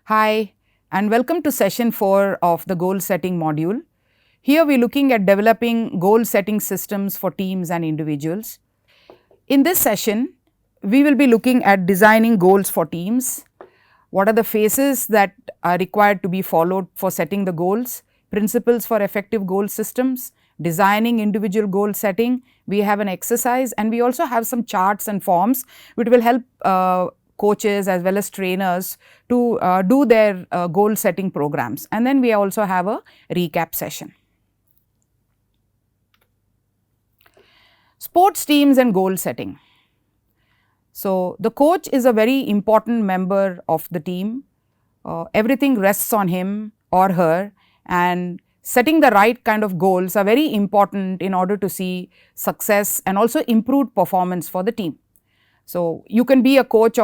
Hi and welcome to session 4 of the goal setting module. Here we are looking at developing goal setting systems for teams and individuals. In this session, we will be looking at designing goals for teams. What are the phases that are required to be followed for setting the goals, principles for effective goal systems, designing individual goal setting. We have an exercise and we also have some charts and forms which will help coaches as well as trainers to do their goal setting programs, and then we also have a recap session. Sports teams and goal setting. So, the coach is a very important member of the team. Everything rests on him or her, and setting the right kind of goals are very important in order to see success and also improved performance for the team. So, you can be a coach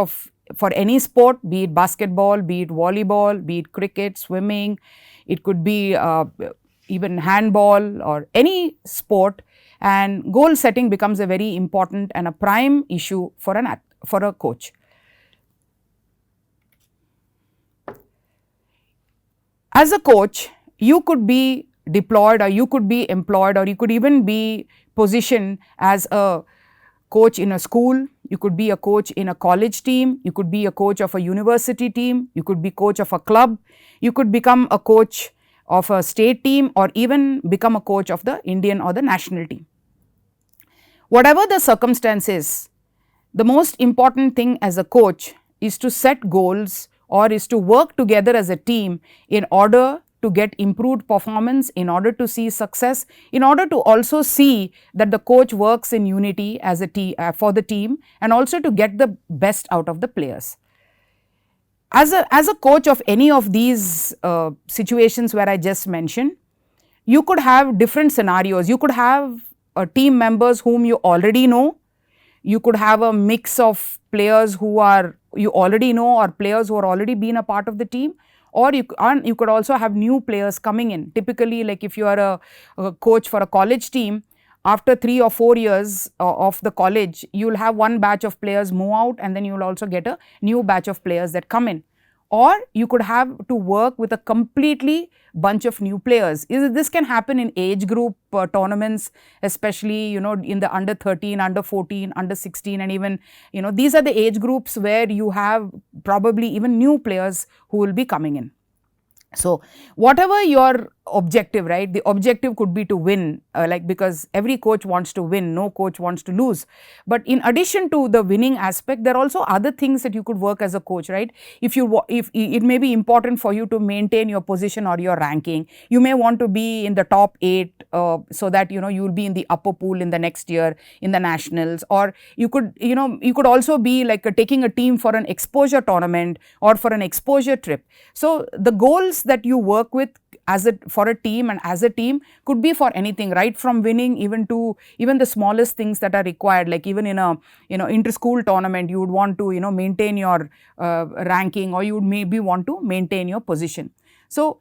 for any sport, be it basketball, be it volleyball, be it cricket, swimming, it could be even handball or any sport, and goal setting becomes a very important and a prime issue for a coach. As a coach, you could be deployed or you could be employed or you could even be positioned as a coach in a school, you could be a coach in a college team, you could be a coach of a university team, you could be coach of a club, you could become a coach of a state team or even become a coach of the Indian or the national team. Whatever the circumstances, the most important thing as a coach is to set goals or is to work together as a team in order to get improved performance, in order to see success, in order to also see that the coach works in unity as a team for the team, and also to get the best out of the players. As a coach of any of these situations where I just mentioned, you could have different scenarios. You could have team members whom you already know. You could have a mix of players who are you already know or players who are already been a part of the team, or you could also have new players coming in. Typically, like if you are a coach for a college team, after 3 or 4 years of the college, you will have one batch of players move out, and then you will also get a new batch of players that come in. Or you could have to work with a completely bunch of new players. This can happen in age group tournaments, especially in the under 13, under 14, under 16, and even these are the age groups where you have probably even new players who will be coming in. So, whatever your objective, right, the objective could be to win, because every coach wants to win, no coach wants to lose. But in addition to the winning aspect, there are also other things that you could work as a coach, right. If it may be important for you to maintain your position or your ranking, you may want to be in the top 8 so that you will be in the upper pool in the next year in the nationals, or you could also be like taking a team for an exposure tournament or for an exposure trip. So, the goals that you work with for a team and as a team could be for anything, right from winning even to even the smallest things that are required, like even in a inter-school tournament you would want to maintain your ranking, or you would maybe want to maintain your position. So,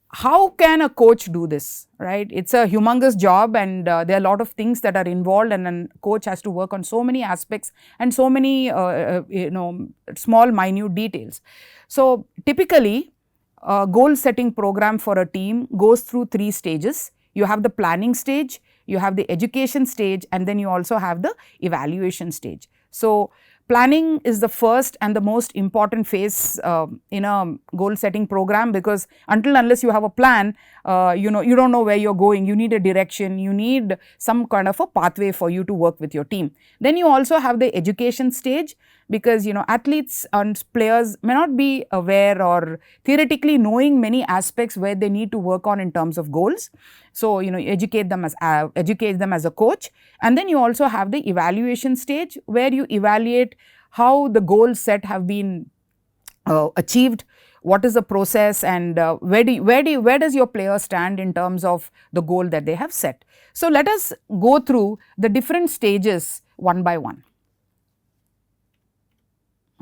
how can a coach do this, right? It's a humongous job, and there are a lot of things that are involved, and a coach has to work on so many aspects and so many small minute details. So, typically a goal setting program for a team goes through 3 stages. You have the planning stage, you have the education stage, and then you also have the evaluation stage. So, planning is the first and the most important phase in a goal setting program, because unless you have a plan, you don't know where you are going, you need a direction, you need some kind of a pathway for you to work with your team. Then you also have the education stage, because athletes and players may not be aware or theoretically knowing many aspects where they need to work on in terms of goals. So, educate them as a coach. And then you also have the evaluation stage, where you evaluate how the goals set have been achieved, what is the process, and where does your player stand in terms of the goal that they have set. So, let us go through the different stages one by one.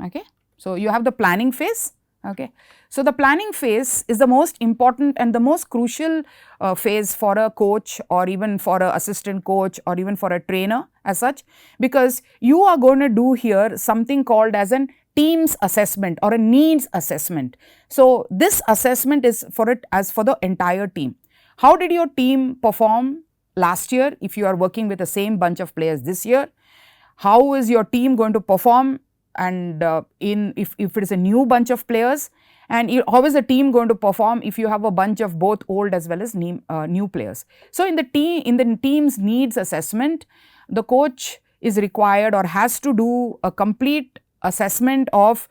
Okay. So, you have the planning phase, Okay. So, the planning phase is the most important and the most crucial phase for a coach or even for an assistant coach or even for a trainer as such, because you are going to do here something called as an team's assessment or a needs assessment. So, this assessment is for it as for the entire team. How did your team perform last year if you are working with the same bunch of players this year? How is your team going to perform, and if it is a new bunch of players, and how is the team going to perform if you have a bunch of both old as well as new players. So, in the team's needs assessment, the coach is required or has to do a complete assessment of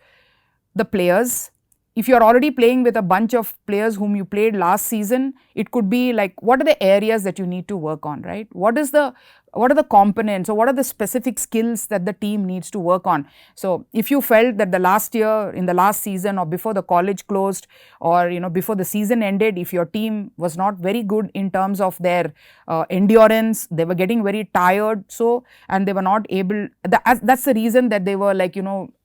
the players. If you are already playing with a bunch of players whom you played last season, it could be like, what are the areas that you need to work on, right? What are the components, or what are the specific skills that the team needs to work on? So, if you felt that the last year, in the last season, or before the college closed, or before the season ended, if your team was not very good in terms of their endurance, they were getting very tired, so, and they were not able, that's the reason that they were like,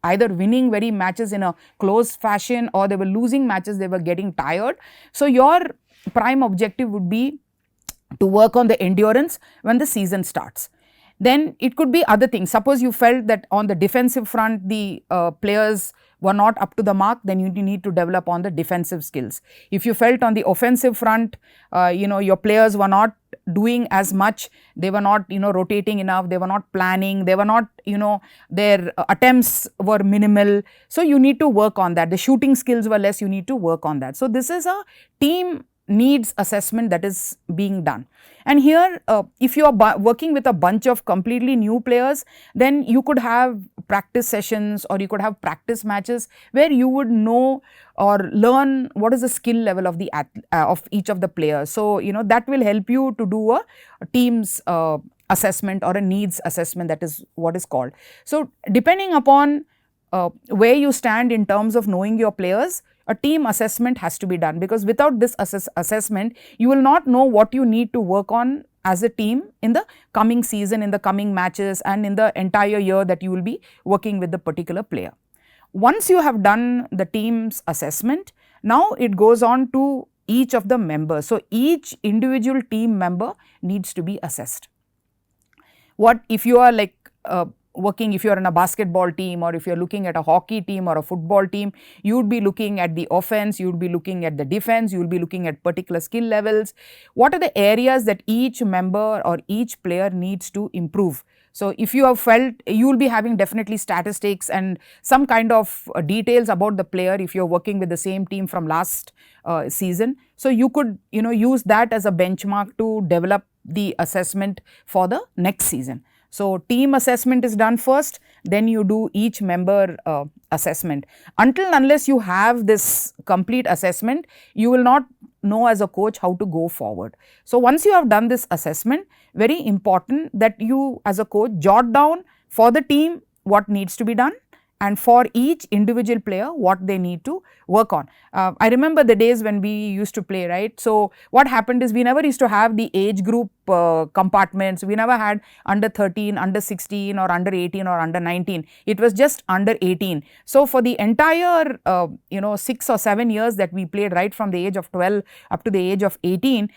either winning very matches in a close fashion, or they were losing matches, they were getting tired. So, your prime objective would be to work on the endurance when the season starts. Then it could be other things. Suppose you felt that on the defensive front the players were not up to the mark, then you need to develop on the defensive skills. If you felt on the offensive front, your players were not doing as much, they were not rotating enough, they were not planning, they were not their attempts were minimal, so you need to work on that. The shooting skills were less, you need to work on that. So, this is a team needs assessment that is being done. And here if you are working with a bunch of completely new players, then you could have practice sessions, or you could have practice matches where you would know or learn what is the skill level of the of each of the players. So, that will help you to do a team's assessment or a needs assessment, that is what is called. So, depending upon where you stand in terms of knowing your players, a team assessment has to be done, because without this assessment, you will not know what you need to work on as a team in the coming season, in the coming matches, and in the entire year that you will be working with the particular player. Once you have done the team's assessment, now it goes on to each of the members. So, each individual team member needs to be assessed. What if you are like working, if you are in a basketball team, or if you are looking at a hockey team or a football team, you would be looking at the offense, you would be looking at the defense, you will be looking at particular skill levels. What are the areas that each member or each player needs to improve? So, if you have felt, you will be having definitely statistics and some kind of details about the player if you are working with the same team from last season. So, you could use that as a benchmark to develop the assessment for the next season. So, team assessment is done first, then you do each member assessment. Unless you have this complete assessment, you will not know as a coach how to go forward. So, once you have done this assessment, very important that you as a coach jot down for the team what needs to be done, and for each individual player what they need to work on. I remember the days when we used to play, right? So, what happened is we never used to have the age group compartments. We never had under 13, under 16, or under 18, or under 19. It was just under 18. So, for the entire 6 or 7 years that we played, right from the age of 12 up to the age of 18,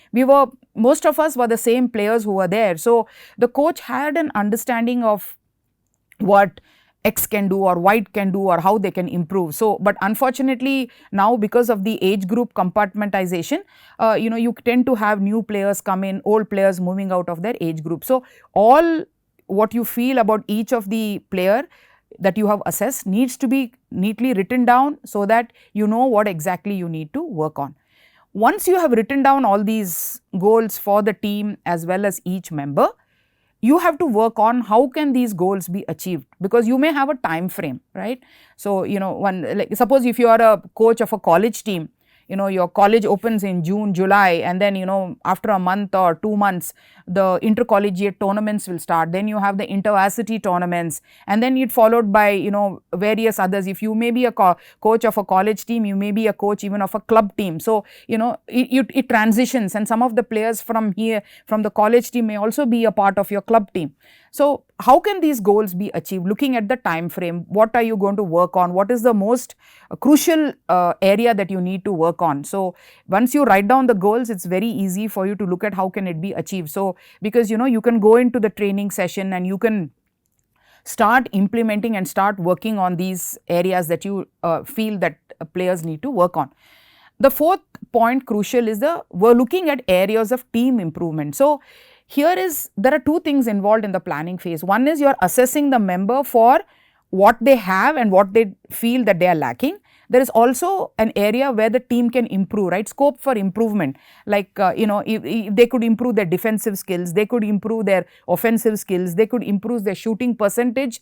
most of us were the same players who were there. So, the coach had an understanding of what X can do or Y can do or how they can improve. So, but unfortunately now because of the age group compartmentalization, you tend to have new players come in, old players moving out of their age group. So, all what you feel about each of the player that you have assessed needs to be neatly written down, so that you know what exactly you need to work on. Once you have written down all these goals for the team as well as each member, you have to work on how can these goals be achieved, because you may have a time frame, right? So, suppose if you are a coach of a college team, your college opens in June, July, and then after a month or 2 months the intercollegiate tournaments will start. Then you have the intervarsity tournaments, and then it followed by various others. If you may be a coach of a college team, you may be a coach even of a club team. So, it transitions, and some of the players from the college team may also be a part of your club team. So how can these goals be achieved? Looking at the time frame, what are you going to work on? What is the most crucial area that you need to work on? So once you write down the goals, it's very easy for you to look at how can it be achieved. So because you can go into the training session and you can start implementing and start working on these areas that you feel that players need to work on. The fourth point crucial is we're looking at areas of team improvement. So there are two things involved in the planning phase. One is you're assessing the member for what they have and what they feel that they are lacking. There is also an area where the team can improve, right? Scope for improvement, like if they could improve their defensive skills, they could improve their offensive skills, they could improve their shooting percentage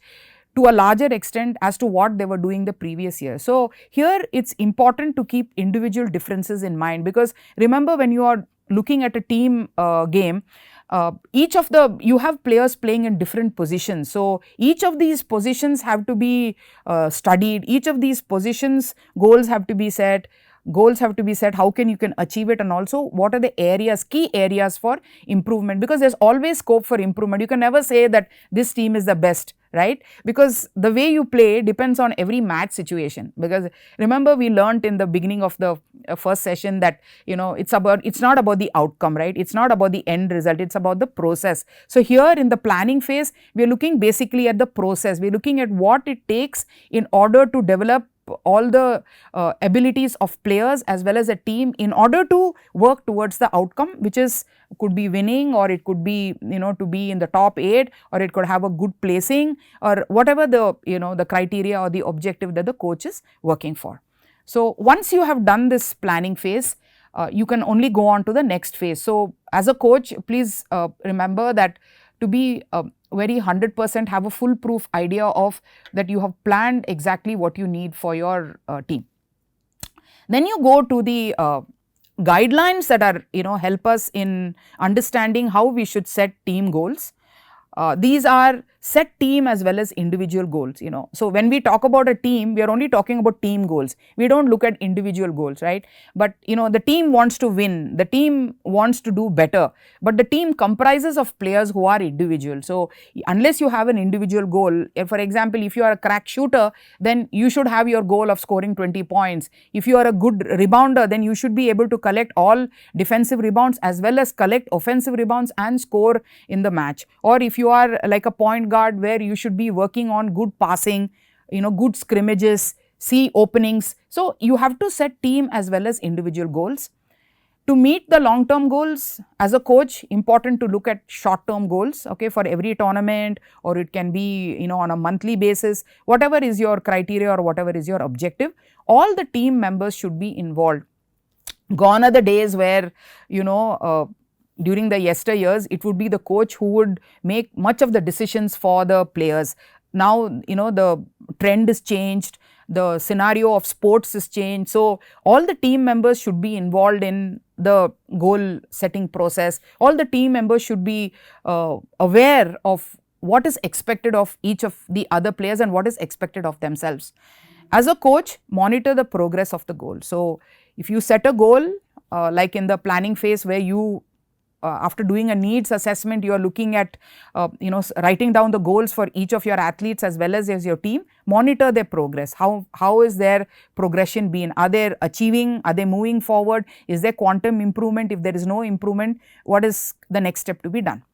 to a larger extent as to what they were doing the previous year. So here it's important to keep individual differences in mind, because remember, when you are looking at a team game, you have players playing in different positions. So each of these positions have to be studied, each of these positions goals have to be set, how can you can achieve it, and also what are the key areas for improvement, because there's always scope for improvement. You can never say that this team is the best, right? Because the way you play depends on every match situation. Because remember, we learnt in the beginning of the first session that it's not about the outcome, right? It's not about the end result, it's about the process. So here in the planning phase, we are looking basically at the process. We're looking at what it takes in order to develop all the abilities of players as well as a team in order to work towards the outcome, which could be winning, or it could be to be in the top 8, or it could have a good placing, or whatever the criteria or the objective that the coach is working for. So once you have done this planning phase, you can only go on to the next phase. So as a coach, please remember that to be very 100% have a foolproof idea of that you have planned exactly what you need for your team. Then you go to the guidelines that are help us in understanding how we should set team goals. These are set team as well as individual goals. So when we talk about a team, we are only talking about team goals. We don't look at individual goals, right? But the team wants to win, the team wants to do better, but the team comprises of players who are individual. So unless you have an individual goal, for example, if you are a crack shooter, then you should have your goal of scoring 20 points. If you are a good rebounder, then you should be able to collect all defensive rebounds as well as collect offensive rebounds and score in the match. Or if you are like a point guard, where you should be working on good passing, good scrimmages, see openings. So you have to set team as well as individual goals. To meet the long term goals, as a coach, important to look at short term goals, okay, for every tournament, or it can be on a monthly basis, whatever is your criteria or whatever is your objective, all the team members should be involved. Gone are the days where during the yesteryears, it would be the coach who would make much of the decisions for the players. Now, the trend is changed, the scenario of sports is changed. So all the team members should be involved in the goal setting process. All the team members should be aware of what is expected of each of the other players and what is expected of themselves. As a coach, monitor the progress of the goal. So if you set a goal, like in the planning phase, where you after doing a needs assessment, you are looking at writing down the goals for each of your athletes as well as your team. Monitor their progress. How is their progression been? Are they achieving? Are they moving forward? Is there quantum improvement? If there is no improvement, what is the next step to be done?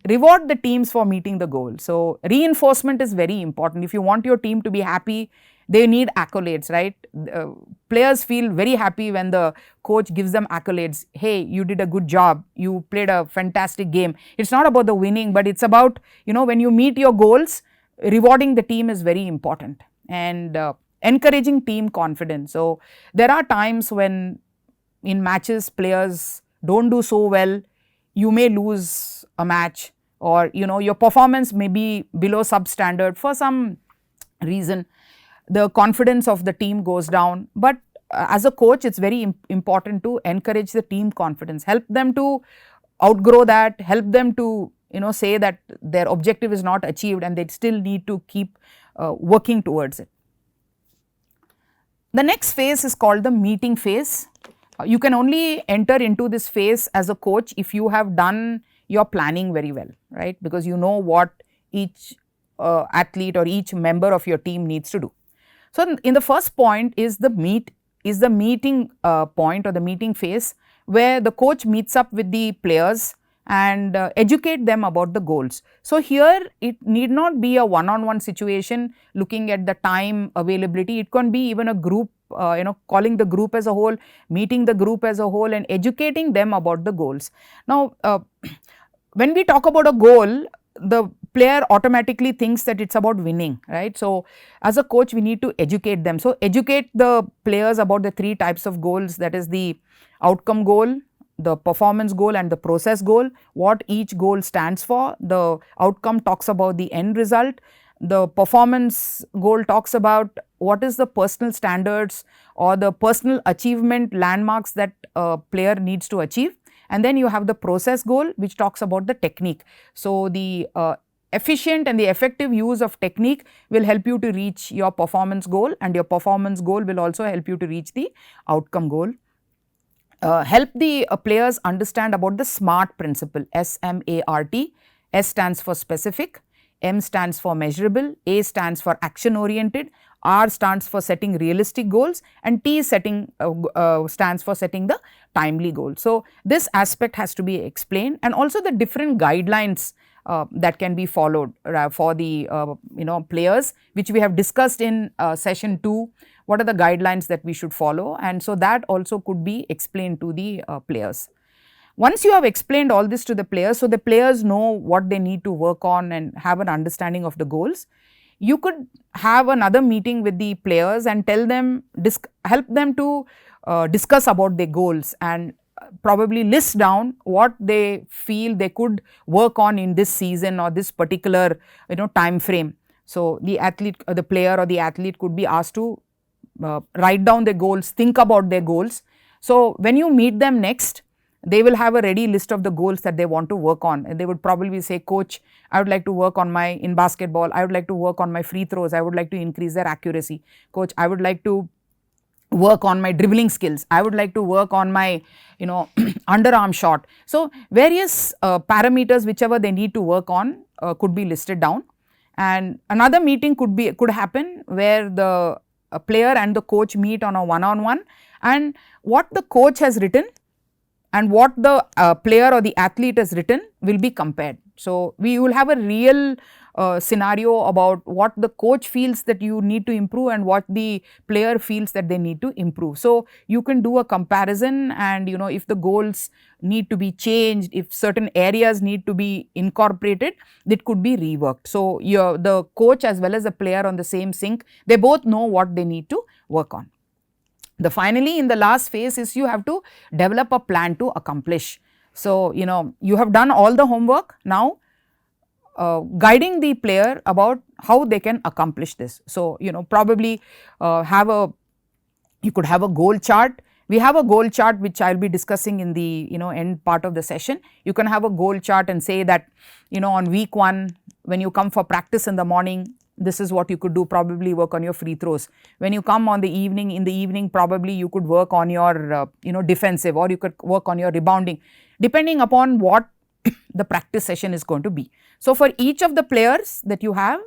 Reward the teams for meeting the goal. So reinforcement is very important. If you want your team to be happy, they need accolades, right? Players feel very happy when the coach gives them accolades. Hey, you did a good job. You played a fantastic game. It's not about the winning, but it's about, when you meet your goals, rewarding the team is very important, and encouraging team confidence. So there are times when in matches, players don't do so well. You may lose a match, or your performance may be below substandard for some reason. The confidence of the team goes down, but as a coach, it's very important to encourage the team confidence, help them to outgrow that, help them to say that their objective is not achieved and they still need to keep working towards it. The next phase is called the meeting phase. You can only enter into this phase as a coach if you have done you are planning very well, right, because you know what each athlete or each member of your team needs to do. So, in the first point is the meeting point or the meeting phase, where the coach meets up with the players and educate them about the goals. So, here it need not be a one-on-one situation looking at the time availability, it can be even a group, calling the group as a whole, meeting the group as a whole and educating them about the goals. Now, when we talk about a goal, the player automatically thinks that it's about winning, right. So, as a coach we need to educate them. So, educate the players about the 3 types of goals, that is the outcome goal, the performance goal and the process goal, what each goal stands for. The outcome talks about the end result, the performance goal talks about what is the personal standards or the personal achievement landmarks that a player needs to achieve, and then you have the process goal which talks about the technique. So, the efficient and the effective use of technique will help you to reach your performance goal, and your performance goal will also help you to reach the outcome goal. Help the players understand about the SMART principle, S-M-A-R-T. S stands for specific, M stands for measurable, A stands for action oriented, R stands for setting realistic goals, and T stands for setting the timely goal. So, this aspect has to be explained, and also the different guidelines that can be followed for the players, which we have discussed in session 2. What are the guidelines that we should follow, and so that also could be explained to the players. Once you have explained all this to the players, so the players know what they need to work on and have an understanding of the goals, you could have another meeting with the players and tell them, help them to discuss about their goals and probably list down what they feel they could work on in this season or this particular time frame. So, the player or the athlete could be asked to write down their goals, think about their goals. So, when you meet them next, they will have a ready list of the goals that they want to work on, and they would probably say, coach, I would like to work on in basketball, I would like to work on my free throws, I would like to increase their accuracy. Coach, I would like to work on my dribbling skills, I would like to work on my underarm shot. So, various parameters whichever they need to work on could be listed down, and another meeting could happen where the player and the coach meet on a one-on-one, and what the coach has written and what the player or the athlete has written will be compared. So, we will have a real scenario about what the coach feels that you need to improve and what the player feels that they need to improve. So, you can do a comparison, and if the goals need to be changed, if certain areas need to be incorporated, that could be reworked. So, the coach as well as the player on the same sync, they both know what they need to work on. Finally, in the last phase is you have to develop a plan to accomplish. So, you have done all the homework, now guiding the player about how they can accomplish this. So, probably you could have a goal chart. We have a goal chart which I will be discussing in the end part of the session. You can have a goal chart and say that on week 1 when you come for practice in the morning, this is what you could do, probably work on your free throws. When you come in the evening probably you could work on your defensive, or you could work on your rebounding, depending upon what the practice session is going to be. So, for each of the players that you have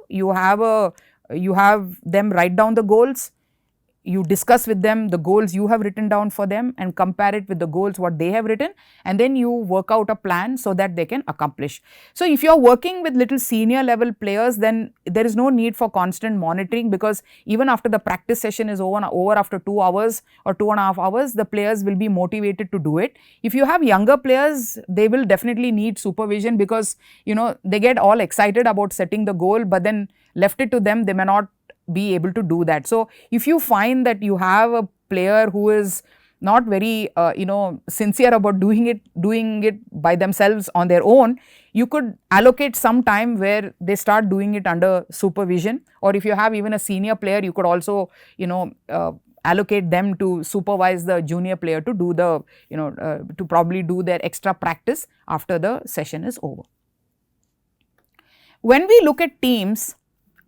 them write down the goals, you discuss with them the goals you have written down for them and compare it with the goals what they have written, and then you work out a plan so that they can accomplish. So, if you are working with little senior level players, then there is no need for constant monitoring, because even after the practice session is over after 2 hours or 2.5 hours, the players will be motivated to do it. If you have younger players, they will definitely need supervision, because they get all excited about setting the goal, but then left it to them, they may not be able to do that. So, if you find that you have a player who is not very sincere about doing it by themselves on their own, you could allocate some time where they start doing it under supervision, or if you have even a senior player, you could also allocate them to supervise the junior player to do the to probably do their extra practice after the session is over. When we look at teams,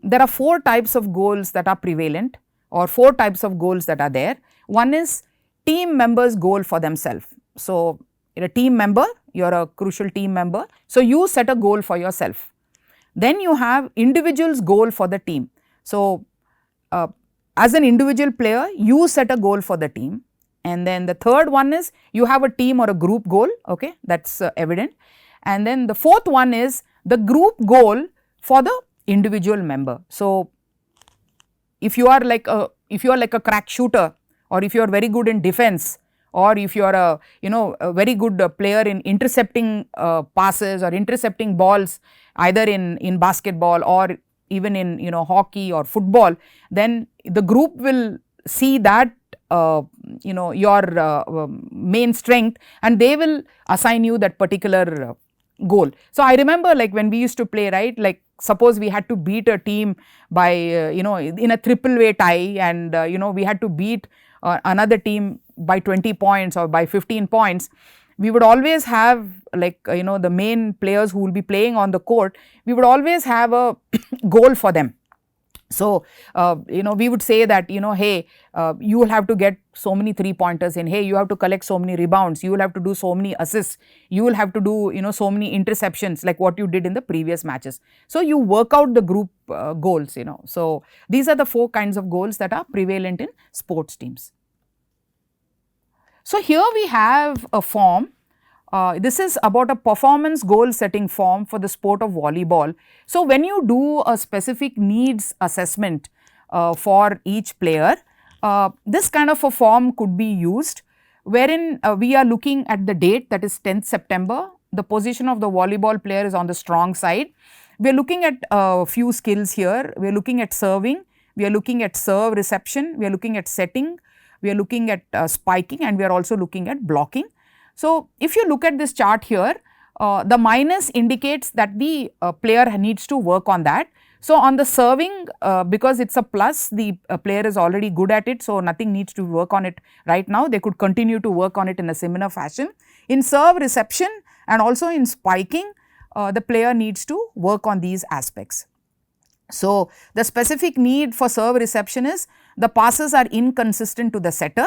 there are 4 types of goals that are prevalent, or 4 types of goals that are there. One is team members' goal for themselves. So, a team member, you are a crucial team member. So, you set a goal for yourself. Then you have individual's goal for the team. So, as an individual player, you set a goal for the team, and then the third one is you have a team or a group goal, okay, that is evident. And then the fourth one is the group goal for the individual member. So, if you are like a crack shooter, or if you are very good in defense, or if you are a very good player in intercepting passes or intercepting balls, either in basketball or even in hockey or football, then the group will see that your main strength, and they will assign you that particular goal. So, I remember like when we used to play, right, like suppose we had to beat a team by in a triple way tie, and we had to beat another team by 20 points or by 15 points, we would always have like the main players who will be playing on the court, we would always have a goal for them. So, we would say that hey, you will have to get so many 3-pointers in, hey, you have to collect so many rebounds, you will have to do so many assists, you will have to do so many interceptions like what you did in the previous matches. So, you work out the group goals. So, these are the 4 kinds of goals that are prevalent in sports teams. So, here we have a form. This is about a performance goal setting form for the sport of volleyball. So, when you do a specific needs assessment for each player, this kind of a form could be used, wherein we are looking at the date, that is 10th September, the position of the volleyball player is on the strong side. We are looking at a few skills here, we are looking at serving, we are looking at serve reception, we are looking at setting, we are looking at spiking, and we are also looking at blocking. So, if you look at this chart here, the minus indicates that the player needs to work on that. So, on the serving, because it is a plus, the player is already good at it, so nothing needs to work on it right now, they could continue to work on it in a similar fashion. In serve reception and also in spiking, the player needs to work on these aspects. So, the specific need for serve reception is the passes are inconsistent to the setter,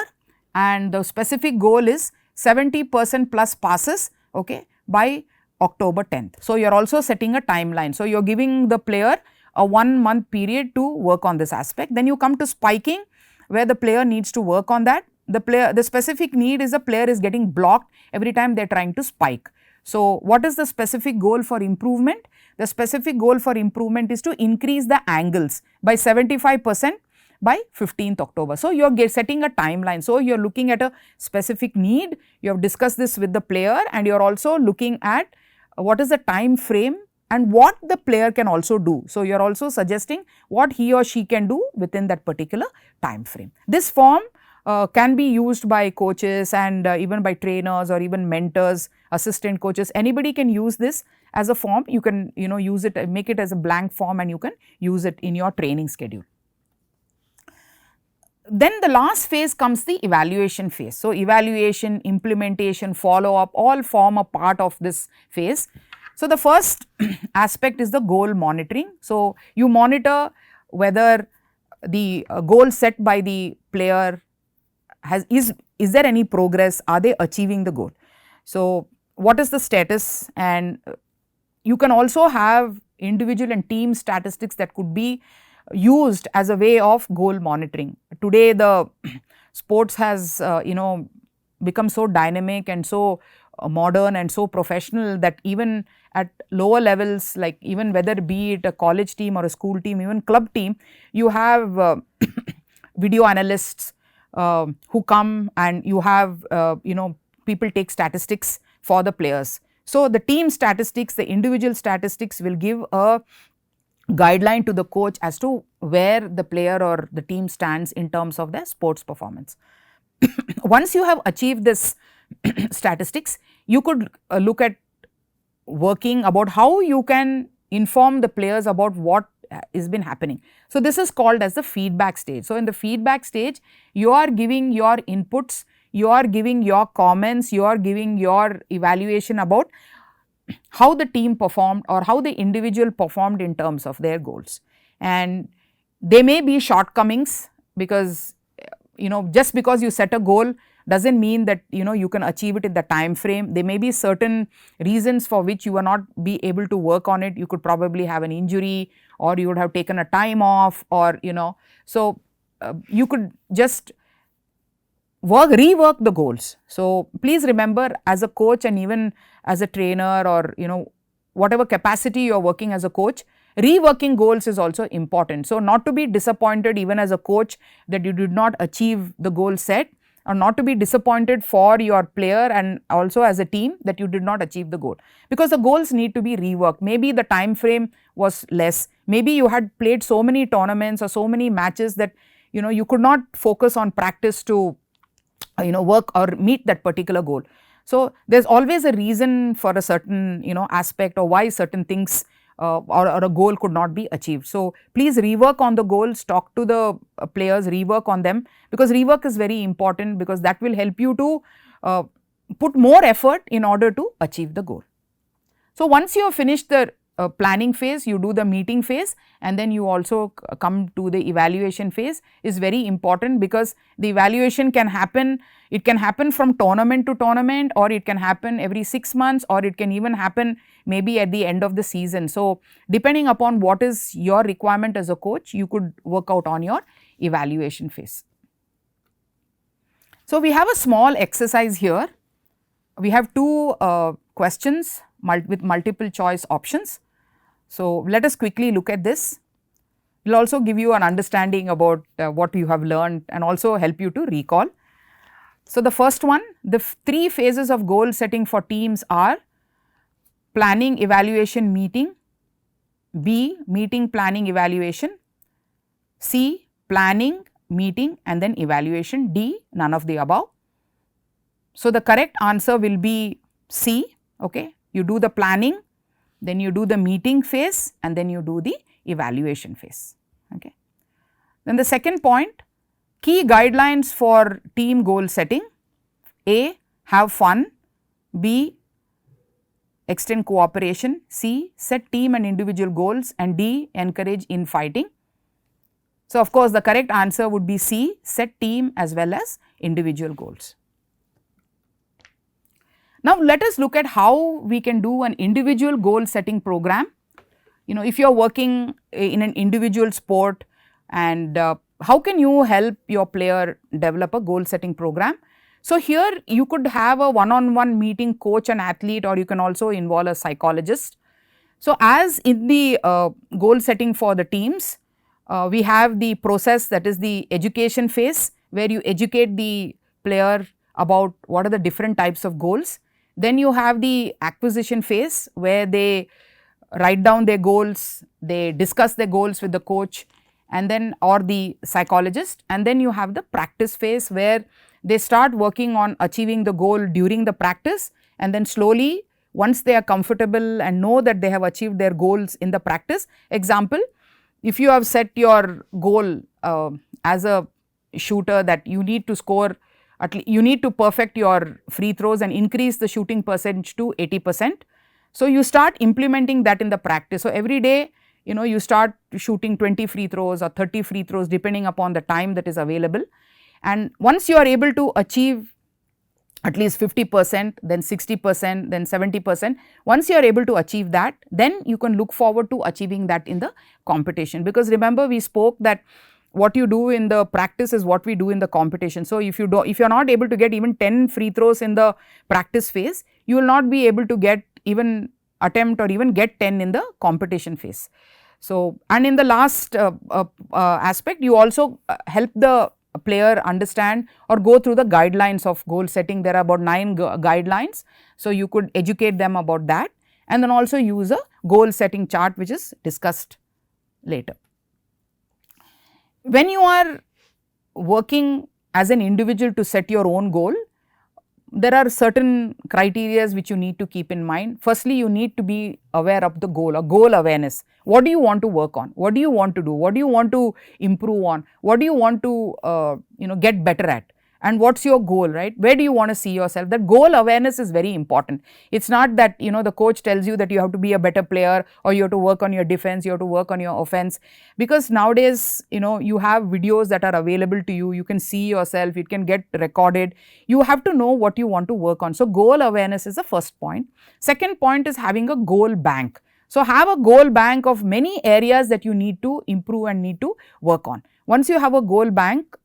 and the specific goal is 70% plus passes, okay, by October 10th. So, you are also setting a timeline. So, you are giving the player a 1-month period to work on this aspect. Then you come to spiking, where the player needs to work on that. The specific need is the player is getting blocked every time they are trying to spike. So, what is the specific goal for improvement? The specific goal for improvement is to increase the angles by 75% by 15th October. So, you are setting a timeline. So, you are looking at a specific need, you have discussed this with the player, and you are also looking at what is the time frame and what the player can also do. So, you are also suggesting what he or she can do within that particular time frame. This form can be used by coaches and even by trainers or even mentors, assistant coaches. Anybody can use this as a form. You can use it, make it as a blank form, and you can use it in your training schedule. Then the last phase comes the evaluation phase. So, evaluation, implementation, follow up all form a part of this phase. So, the first aspect is the goal monitoring. So, you monitor whether the goal set by the player is there any progress, are they achieving the goal. So, what is the status, and you can also have individual and team statistics that could be used as a way of goal monitoring. Today the sports has become so dynamic and so modern and so professional that even at lower levels, like even whether be it a college team or a school team, even club team, you have video analysts who come, and you have people take statistics for the players. So, the team statistics, the individual statistics will give a guideline to the coach as to where the player or the team stands in terms of their sports performance. Once you have achieved this statistics, you could look at working about how you can inform the players about what has been happening. So, this is called as the feedback stage. So, in the feedback stage, you are giving your inputs, you are giving your comments, you are giving your evaluation about how the team performed or how the individual performed in terms of their goals. And there may be shortcomings, because just because you set a goal doesn't mean that you can achieve it in the time frame. There may be certain reasons for which you will not be able to work on it. You could probably have an injury, or you would have taken a time off, or so you could just rework the goals. So please remember, as a coach and even as a trainer, or whatever capacity you are working as a coach, reworking goals is also important. So not to be disappointed even as a coach that you did not achieve the goal set, or not to be disappointed for your player and also as a team that you did not achieve the goal, because the goals need to be reworked. Maybe the time frame was less, maybe you had played so many tournaments or so many matches that you could not focus on practice to work or meet that particular goal. So there's always a reason for a certain aspect, or why certain things or a goal could not be achieved. So please rework on the goals, talk to the players, rework on them, because rework is very important, because that will help you to put more effort in order to achieve the goal. So once you have finished the planning phase, you do the meeting phase, and then you also come to the evaluation phase is very important, because the evaluation can happen, it can happen from tournament to tournament, or it can happen every 6 months, or it can even happen maybe at the end of the season. So depending upon what is your requirement as a coach, you could work out on your evaluation phase. So we have a small exercise here. We have two questions with multiple choice options. So let us quickly look at this. It will also give you an understanding about what you have learned, and also help you to recall. So the first one, the three phases of goal setting for teams are planning, evaluation, meeting; B, meeting, planning, evaluation; C, planning, meeting and then evaluation; D, none of the above. So the correct answer will be C. Okay. You do the planning, then you do the meeting phase, and then you do the evaluation phase. Okay. Then the second point, key guidelines for team goal setting: A, have fun; B, extend cooperation; C, set team and individual goals; and D, encourage infighting. So of course the correct answer would be C, set team as well as individual goals. Now let us look at how we can do an individual goal setting program. If you are working in an individual sport, and how can you help your player develop a goal setting program? So here you could have a one-on-one meeting, coach and athlete, or you can also involve a psychologist. So as in the goal setting for the teams, we have the process, that is the education phase, where you educate the player about what are the different types of goals. Then you have the acquisition phase, where they write down their goals, they discuss their goals with the coach and then or the psychologist, and then you have the practice phase, where they start working on achieving the goal during the practice, and then slowly, once they are comfortable and know that they have achieved their goals in the practice. Example, if you have set your goal as a shooter that you need to score, you need to perfect your free throws and increase the shooting percentage to 80%. So you start implementing that in the practice. So every day, you start shooting 20 free throws or 30 free throws, depending upon the time that is available. And once you are able to achieve at least 50%, then 60%, then 70%, once you are able to achieve that, then you can look forward to achieving that in the competition. Because remember, we spoke that what you do in the practice is what we do in the competition. So if you are not able to get even 10 free throws in the practice phase, you will not be able to get even attempt or even get 10 in the competition phase. So, and in the last aspect, you also help the player understand or go through the guidelines of goal setting. There are about 9 guidelines. So you could educate them about that, and then also use a goal setting chart, which is discussed later. When you are working as an individual to set your own goal, there are certain criteria which you need to keep in mind. Firstly, you need to be aware of the goal, or goal awareness. What do you want to work on? What do you want to do? What do you want to improve on? What do you want to get better at? and what's your goal, right? Where do you want to see yourself? That goal awareness is very important. It's not that, the coach tells you that you have to be a better player, or you have to work on your defense, you have to work on your offense, because nowadays, you have videos that are available to you. You can see yourself, it can get recorded. You have to know what you want to work on. So goal awareness is the first point. Second point is having a goal bank. So have a goal bank of many areas that you need to improve and need to work on. Once you have a goal bank,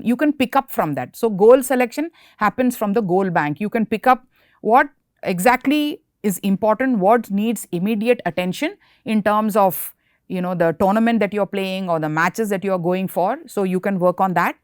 you can pick up from that. So goal selection happens from the goal bank. You can pick up what exactly is important, what needs immediate attention in terms of the tournament that you are playing or the matches that you are going for. So you can work on that.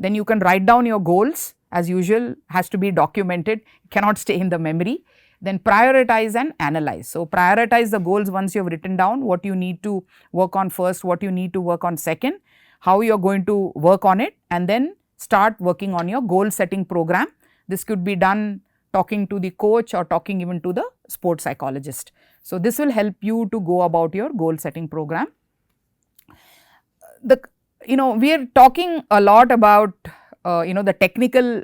Then you can write down your goals, as usual, has to be documented, cannot stay in the memory. Then prioritize and analyze. So prioritize the goals once you have written down what you need to work on first, what you need to work on second, how you are going to work on it, and then start working on your goal setting program. This could be done talking to the coach or talking even to the sports psychologist. So this will help you to go about your goal setting program. We are talking a lot about the technical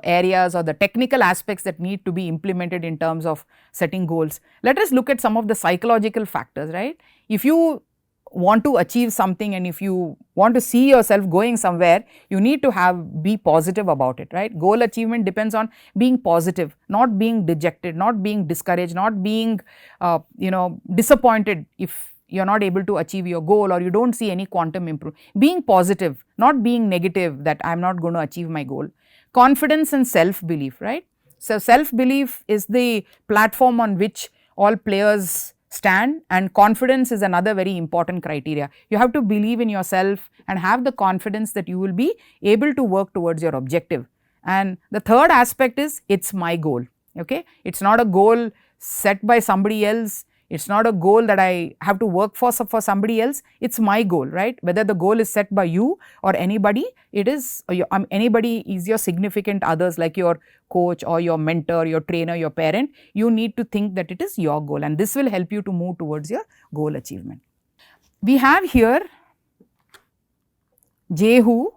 areas or the technical aspects that need to be implemented in terms of setting goals. Let us look at some of the psychological factors, right? If you want to achieve something and if you want to see yourself going somewhere, you need to be positive about it, right? Goal achievement depends on being positive, not being dejected, not being discouraged, not being disappointed if you are not able to achieve your goal or you do not see any quantum improvement. Being positive, not being negative that I am not going to achieve my goal. Confidence and self-belief, right? So self-belief is the platform on which all players stand, and confidence is another very important criteria. You have to believe in yourself and have the confidence that you will be able to work towards your objective. And the third aspect is, it's my goal, okay? It's not a goal set by somebody else. It's not a goal that I have to work for somebody else. It's my goal, right? Whether the goal is set by you or anybody, anybody is your significant others, like your coach or your mentor, your trainer, your parent. You need to think that it is your goal, and this will help you to move towards your goal achievement. We have here Jehu.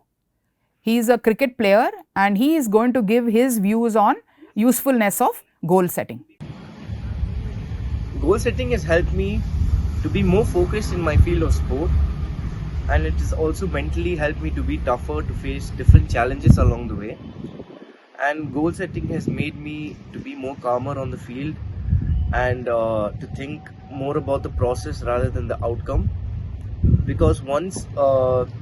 He is a cricket player and he is going to give his views on usefulness of goal setting. Goal setting has helped me to be more focused in my field of sport, and it has also mentally helped me to be tougher, to face different challenges along the way. And goal setting has made me to be more calmer on the field and to think more about the process rather than the outcome, because once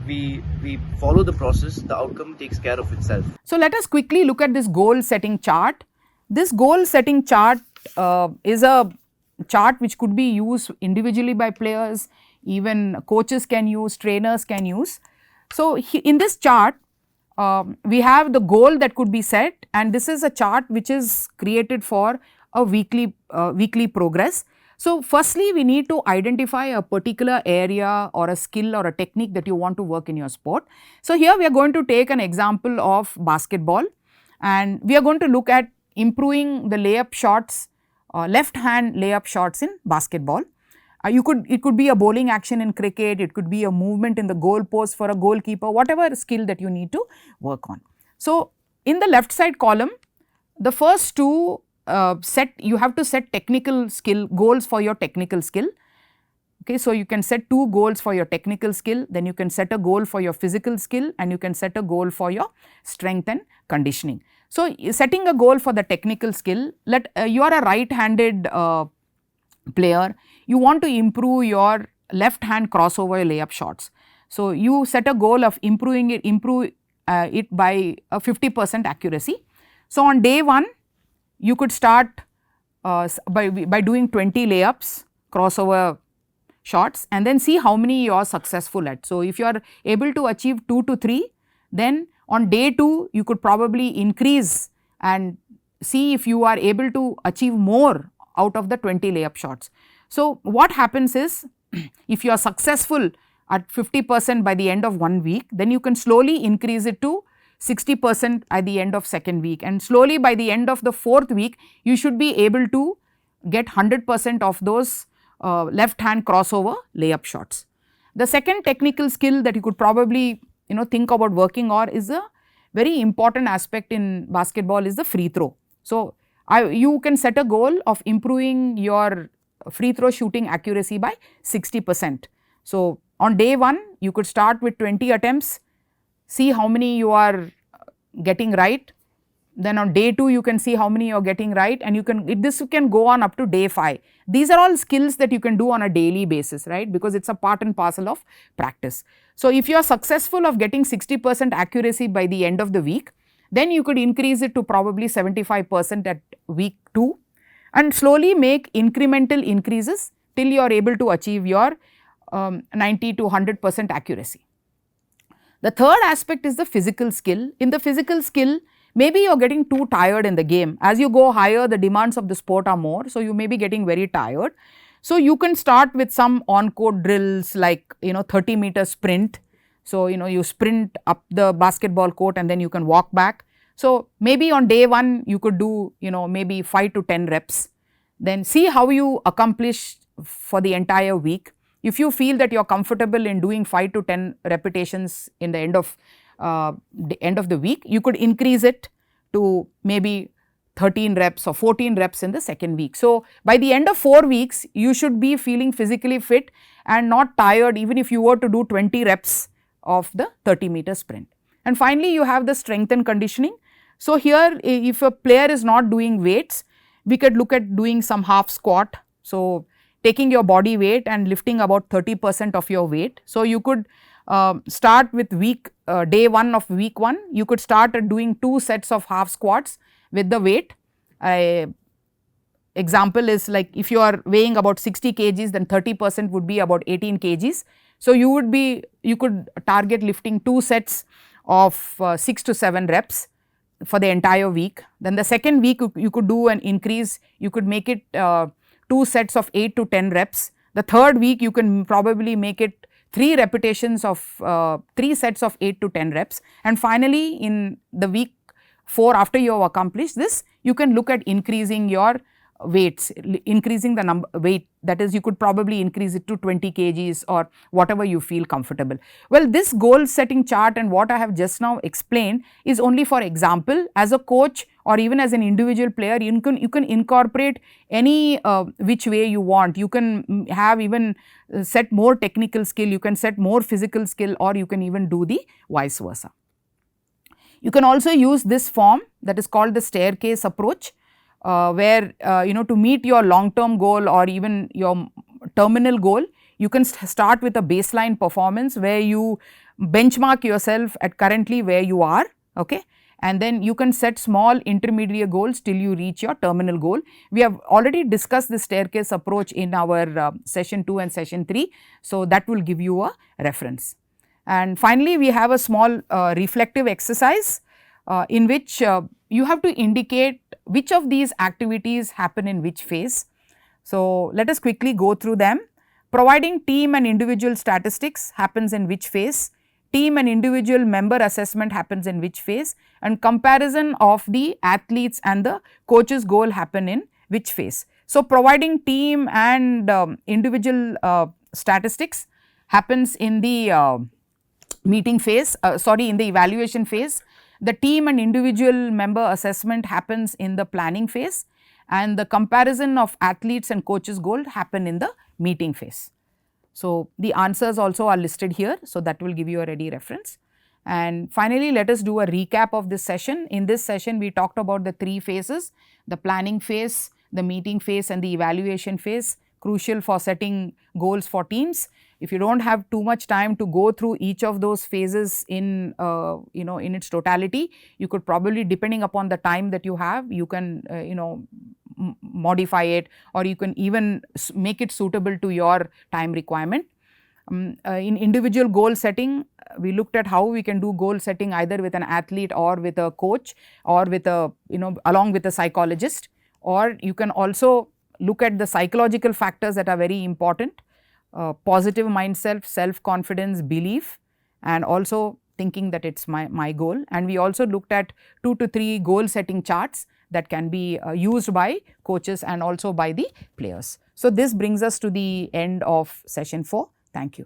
we follow the process, the outcome takes care of itself. So let us quickly look at this goal setting chart. This goal setting chart is a chart which could be used individually by players, even coaches can use, trainers can use. So in this chart, we have the goal that could be set, and this is a chart which is created for a weekly progress. So firstly, we need to identify a particular area or a skill or a technique that you want to work in your sport. So here we are going to take an example of basketball, and we are going to look at improving the layup shots, left hand layup shots in basketball. It could be a bowling action in cricket, it could be a movement in the goal post for a goalkeeper, whatever skill that you need to work on. So in the left side column, the first two you have to set technical skill goals for your technical skill. Okay, so you can set 2 goals for your technical skill, then you can set a goal for your physical skill, and you can set a goal for your strength and conditioning. So setting a goal for the technical skill, you are a right-handed player, you want to improve your left hand crossover layup shots. So you set a goal of improve it by a 50% accuracy. So on day 1, you could start by doing 20 layups, crossover shots, and then see how many you are successful at. So if you are able to achieve 2 to 3, then on day 2, you could probably increase and see if you are able to achieve more out of the 20 layup shots. So what happens is, if you are successful at 50% by the end of 1 week, then you can slowly increase it to 60% at the end of 2nd week, and slowly by the end of the 4th week, you should be able to get 100% of those left hand crossover layup shots. The second technical skill that you could probably think about working on is the very important aspect in basketball is the free throw. So, you can set a goal of improving your free throw shooting accuracy by 60%. So, on day 1 you could start with 20 attempts, see how many you are getting right. Then on day 2 you can see how many you are getting right, and this can go on up to day 5. These are all skills that you can do on a daily basis, right, because it is a part and parcel of practice. So, if you are successful of getting 60% accuracy by the end of the week, then you could increase it to probably 75% at week 2 and slowly make incremental increases till you are able to achieve your 90 to 100% accuracy. The third aspect is the physical skill. In the physical skill, maybe you are getting too tired in the game. As you go higher, the demands of the sport are more, so you may be getting very tired. So, you can start with some on-court drills like 30-meter sprint. So, you sprint up the basketball court and then you can walk back. So, maybe on day 1 you could do maybe 5 to 10 reps, then see how you accomplish for the entire week. If you feel that you are comfortable in doing 5 to 10 repetitions in the end of the week, you could increase it to maybe 13 reps or 14 reps in the second week. So, by the end of 4 weeks, you should be feeling physically fit and not tired even if you were to do 20 reps of the 30-meter sprint. And finally, you have the strength and conditioning. So, here if a player is not doing weights, we could look at doing some half squat. So, taking your body weight and lifting about 30% of your weight. So, you could start with day 1 of week 1, you could start at doing 2 sets of half squats with the weight. Example is like if you are weighing about 60 kgs, then 30% would be about 18 kgs. So, you could target lifting 2 sets of 6 to 7 reps for the entire week. Then the second week you could do an increase, you could make it 2 sets of 8 to 10 reps. The third week you can probably make it 3 repetitions of 3 sets of 8 to 10 reps, and finally in the week 4 after you have accomplished this, you can look at increasing your weights, increasing the weight, that is you could probably increase it to 20 kgs or whatever you feel comfortable. Well, this goal setting chart and what I have just now explained is only for example. As a coach or even as an individual player, you can incorporate any which way you want. You can have even set more technical skill, you can set more physical skill, or you can even do the vice versa. You can also use this form that is called the staircase approach, where to meet your long term goal or even your terminal goal, you can start with a baseline performance where you benchmark yourself at currently where you are, okay, and then you can set small intermediate goals till you reach your terminal goal. We have already discussed the staircase approach in our session 2 and session 3, so that will give you a reference. And finally, we have a small reflective exercise in which you have to indicate which of these activities happen in which phase. So, let us quickly go through them. Providing team and individual statistics happens in which phase, team and individual member assessment happens in which phase, and comparison of the athletes and the coach's goal happen in which phase. So, providing team and individual statistics happens in the meeting phase, in the evaluation phase. The team and individual member assessment happens in the planning phase, and the comparison of athletes and coaches goal happen in the meeting phase. So, the answers also are listed here, so that will give you a ready reference. And finally, let us do a recap of this session. In this session, we talked about the 3 phases: the planning phase, the meeting phase and the evaluation phase, crucial for setting goals for teams. If you do not have too much time to go through each of those phases in in its totality, you could probably, depending upon the time that you have, you can modify it, or you can even make it suitable to your time requirement. In individual goal setting, we looked at how we can do goal setting either with an athlete or with a coach, or with a along with a psychologist, or you can also look at the psychological factors that are very important. Positive mindset, self-confidence, belief, and also thinking that it is my goal. And we also looked at 2 to 3 goal setting charts that can be used by coaches and also by the players. So, this brings us to the end of session 4. Thank you.